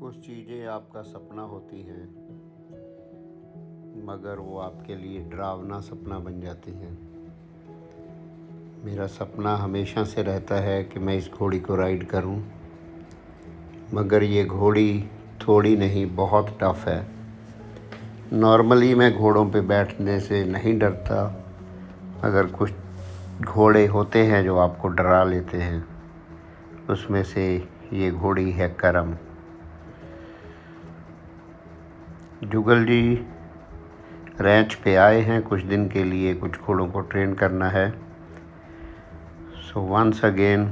कुछ चीज़ें आपका सपना होती हैं, मगर वो आपके लिए डरावना सपना बन जाती हैं। मेरा सपना हमेशा से रहता है कि मैं इस घोड़ी को राइड करूं, मगर ये घोड़ी थोड़ी नहीं बहुत टफ़ है। नॉर्मली मैं घोड़ों पे बैठने से नहीं डरता, मगर कुछ घोड़े होते हैं जो आपको डरा लेते हैं। उसमें से ये घोड़ी है करम। जुगल जी रैंच पे आए हैं कुछ दिन के लिए, कुछ घोड़ों को ट्रेन करना है। सो वंस अगेन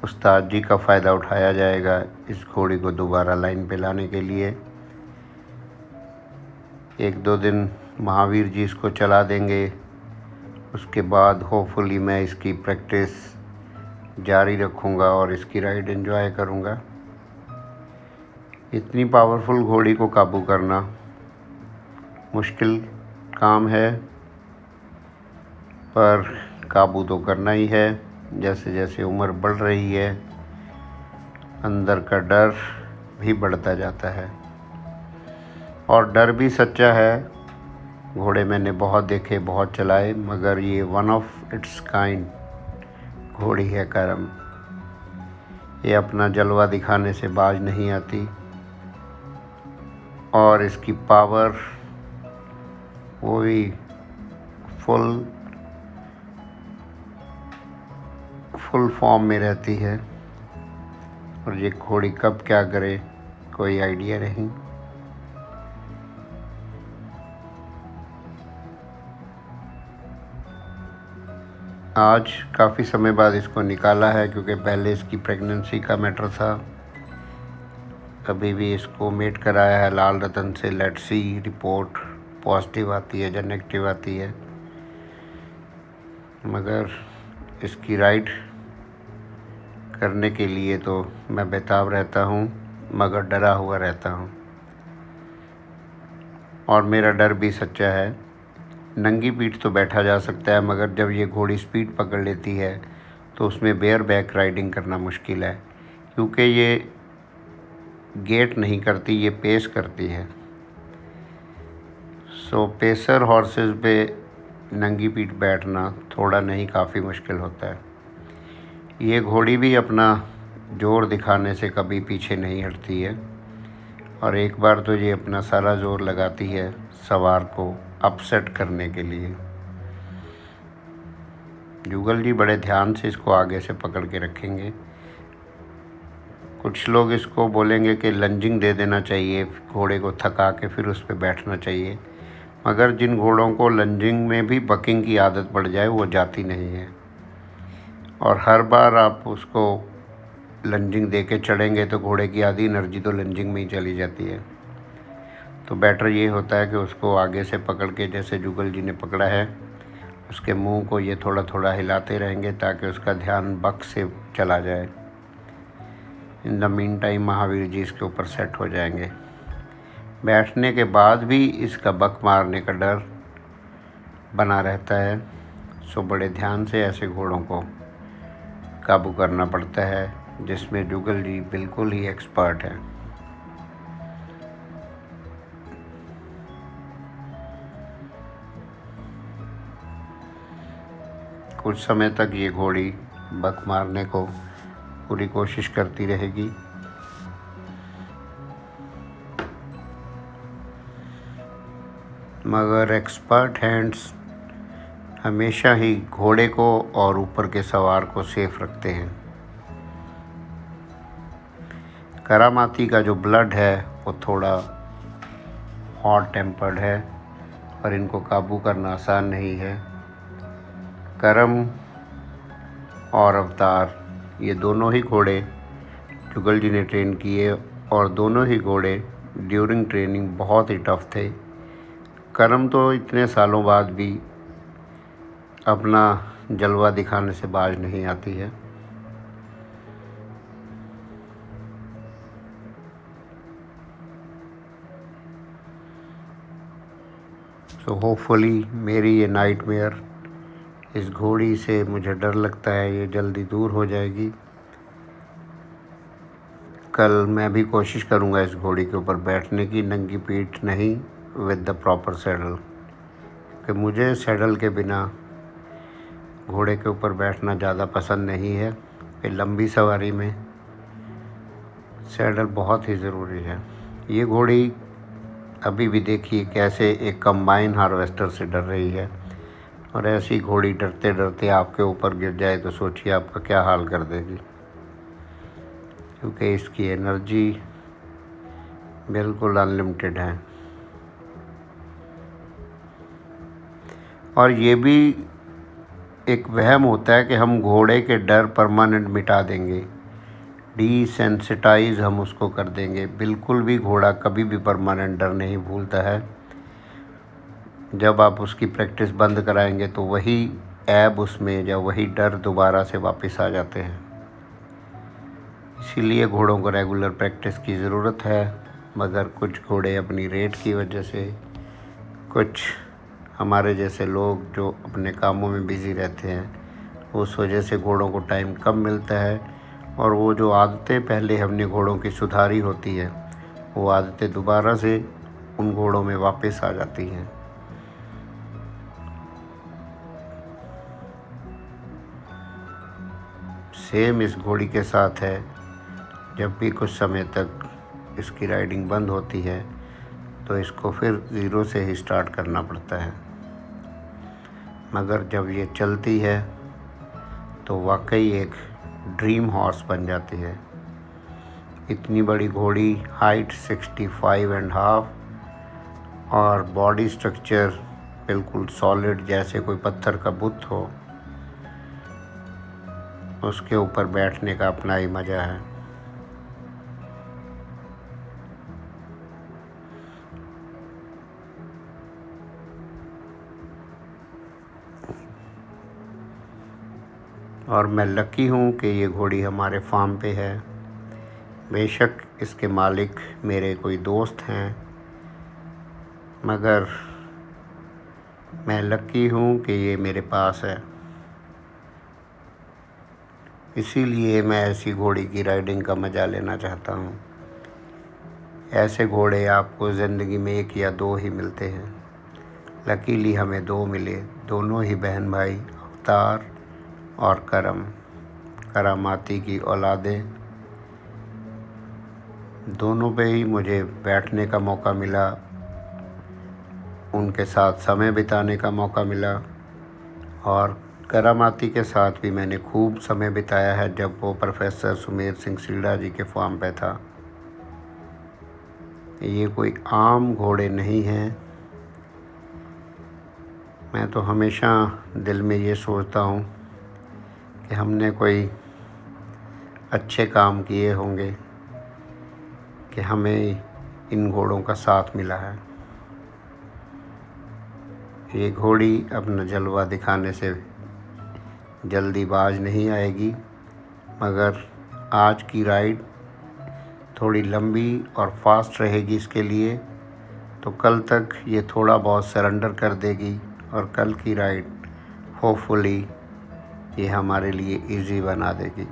उस्ताद जी का फ़ायदा उठाया जाएगा इस घोड़ी को दोबारा लाइन पे लाने के लिए। 1-2 दिन महावीर जी इसको चला देंगे, उसके बाद होपफुली मैं इसकी प्रैक्टिस जारी रखूँगा और इसकी राइड एंजॉय करूँगा। इतनी पावरफुल घोड़ी को काबू करना मुश्किल काम है, पर काबू तो करना ही है। जैसे जैसे उम्र बढ़ रही है, अंदर का डर भी बढ़ता जाता है, और डर भी सच्चा है। घोड़े मैंने बहुत देखे, बहुत चलाए, मगर ये वन ऑफ इट्स काइंड घोड़ी है करम। ये अपना जलवा दिखाने से बाज नहीं आती, और इसकी पावर वो भी फुल फॉर्म में रहती है, और ये घोड़ी कब क्या करे कोई आइडिया नहीं। आज काफ़ी समय बाद इसको निकाला है, क्योंकि पहले इसकी प्रेगनेंसी का मैटर था। अभी भी इसको मेट कराया है लाल रतन से। लेट्स सी रिपोर्ट पॉजिटिव आती है या नेगेटिव आती है, मगर इसकी राइड करने के लिए तो मैं बेताब रहता हूँ, मगर डरा हुआ रहता हूँ। और मेरा डर भी सच्चा है। नंगी पीठ तो बैठा जा सकता है, मगर जब ये घोड़ी स्पीड पकड़ लेती है तो उसमें बेयर बैक राइडिंग करना मुश्किल है, क्योंकि ये गेट नहीं करती, ये पेस करती है। सो पेसर हॉर्सेस पे नंगी पीठ बैठना थोड़ा नहीं काफ़ी मुश्किल होता है। ये घोड़ी भी अपना ज़ोर दिखाने से कभी पीछे नहीं हटती है, और एक बार तो ये अपना सारा ज़ोर लगाती है सवार को अपसेट करने के लिए। जुगल जी बड़े ध्यान से इसको आगे से पकड़ के रखेंगे। कुछ लोग इसको बोलेंगे कि लंजिंग दे देना चाहिए, घोड़े को थका के फिर उस पर बैठना चाहिए, मगर जिन घोड़ों को लंजिंग में भी बकिंग की आदत पड़ जाए वो जाती नहीं है, और हर बार आप उसको लंजिंग दे के चढ़ेंगे तो घोड़े की आधी एनर्जी तो लंजिंग में ही चली जाती है। तो बेटर ये होता है कि उसको आगे से पकड़ के, जैसे जुगल जी ने पकड़ा है, उसके मुंह को ये थोड़ा थोड़ा हिलाते रहेंगे ताकि उसका ध्यान बक से चला जाए। In the meantime Mahavir ji इसके ऊपर सेट हो जाएंगे। बैठने के बाद भी इसका बक मारने का डर बना रहता है। सो बड़े ध्यान से ऐसे घोड़ों को काबू करना पड़ता है, जिसमें जुगल जी बिल्कुल ही एक्सपर्ट हैं। कुछ समय तक ये घोड़ी बक मारने को पूरी कोशिश करती रहेगी, मगर एक्सपर्ट हैंड्स हमेशा ही घोड़े को और ऊपर के सवार को सेफ रखते हैं। करामाती का जो ब्लड है वो थोड़ा हॉट टेम्पर्ड है, और इनको काबू करना आसान नहीं है। करम और अवतार ये दोनों ही घोड़े जुगल जी ने ट्रेन किए, और दोनों ही घोड़े ड्यूरिंग ट्रेनिंग बहुत ही टफ थे। करम तो इतने सालों बाद भी अपना जलवा दिखाने से बाज नहीं आती है। सो होपफुली मेरी ये नाइटमेयर, इस घोड़ी से मुझे डर लगता है, ये जल्दी दूर हो जाएगी। कल मैं भी कोशिश करूँगा इस घोड़ी के ऊपर बैठने की, नंगी पीठ नहीं, विद द प्रॉपर सैडल, कि मुझे सैडल के बिना घोड़े के ऊपर बैठना ज़्यादा पसंद नहीं है। कि लंबी सवारी में सैडल बहुत ही ज़रूरी है। ये घोड़ी अभी भी देखिए कैसे एक कंबाइन हार्वेस्टर से डर रही है, और ऐसी घोड़ी डरते डरते आपके ऊपर गिर जाए तो सोचिए आपका क्या हाल कर देगी, क्योंकि इसकी एनर्जी बिल्कुल अनलिमिटेड है। और ये भी एक वहम होता है कि हम घोड़े के डर परमानेंट मिटा देंगे, डिसेंसिटाइज हम उसको कर देंगे। बिल्कुल भी घोड़ा कभी भी परमानेंट डर नहीं भूलता है। जब आप उसकी प्रैक्टिस बंद कराएंगे तो वही ऐब उसमें या वही डर दोबारा से वापस आ जाते हैं। इसीलिए घोड़ों को रेगुलर प्रैक्टिस की ज़रूरत है। मगर कुछ घोड़े अपनी रेट की वजह से, कुछ हमारे जैसे लोग जो अपने कामों में बिज़ी रहते हैं, उस वजह से घोड़ों को टाइम कम मिलता है, और वो जो आदतें पहले हमने घोड़ों की सुधारी होती है, वो आदतें दोबारा से उन घोड़ों में वापस आ जाती हैं। सेम इस घोड़ी के साथ है। जब भी कुछ समय तक इसकी राइडिंग बंद होती है तो इसको फिर ज़ीरो से ही स्टार्ट करना पड़ता है। मगर जब ये चलती है तो वाकई एक ड्रीम हॉर्स बन जाती है। इतनी बड़ी घोड़ी, हाइट 65.5 और बॉडी स्ट्रक्चर बिल्कुल सॉलिड, जैसे कोई पत्थर का बुत हो। उसके ऊपर बैठने का अपना ही मज़ा है। और मैं लकी हूँ कि ये घोड़ी हमारे फार्म पे है। बेशक इसके मालिक मेरे कोई दोस्त हैं, मगर मैं लकी हूँ कि ये मेरे पास है। इसीलिए मैं ऐसी घोड़ी की राइडिंग का मज़ा लेना चाहता हूँ। ऐसे घोड़े आपको ज़िंदगी में एक या दो ही मिलते हैं। लकीली हमें दो मिले, दोनों ही बहन भाई अवतार और करामाती की औलादें। दोनों पे ही मुझे बैठने का मौका मिला, उनके साथ समय बिताने का मौका मिला, और करामाती के साथ भी मैंने खूब समय बिताया है जब वो प्रोफेसर सुमेर सिंह सीड़ा जी के फार्म पे था। ये कोई आम घोड़े नहीं हैं। मैं तो हमेशा दिल में ये सोचता हूँ कि हमने कोई अच्छे काम किए होंगे कि हमें इन घोड़ों का साथ मिला है। ये घोड़ी अपना जलवा दिखाने से जल्दी बाज नहीं आएगी, मगर आज की राइड थोड़ी लंबी और फास्ट रहेगी इसके लिए, तो कल तक ये थोड़ा बहुत सरेंडर कर देगी, और कल की राइड होपफुली ये हमारे लिए इजी बना देगी।